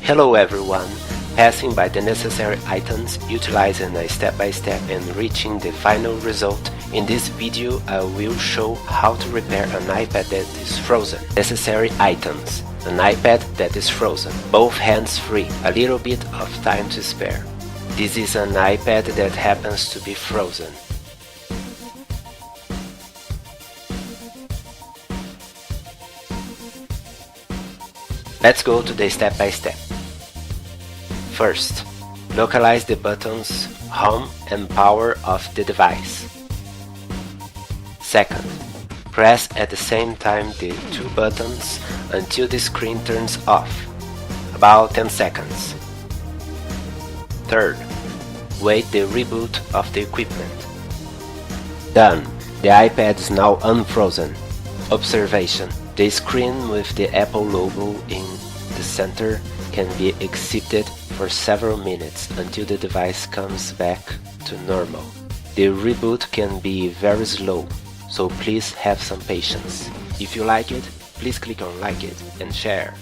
Hello everyone! Passing by the necessary items, utilizing a step-by-step and reaching the final result, in this video I will show how to repair an iPad that is frozen. Necessary items: an iPad that is frozen, both hands free, a little bit of time to spare. This is an iPad that happens to be frozen. Let's go to the step-by-step. First, localize the buttons Home and Power of the device. Second, press at the same time the two buttons until the screen turns off, about 10 seconds. Third, wait the reboot of the equipment. Done! The iPad is now unfrozen. Observation: the screen with the Apple logo in the center can be exhibited for several minutes until the device comes back to normal. The reboot can be very slow, so please have some patience. If you like it, please click on like it and share.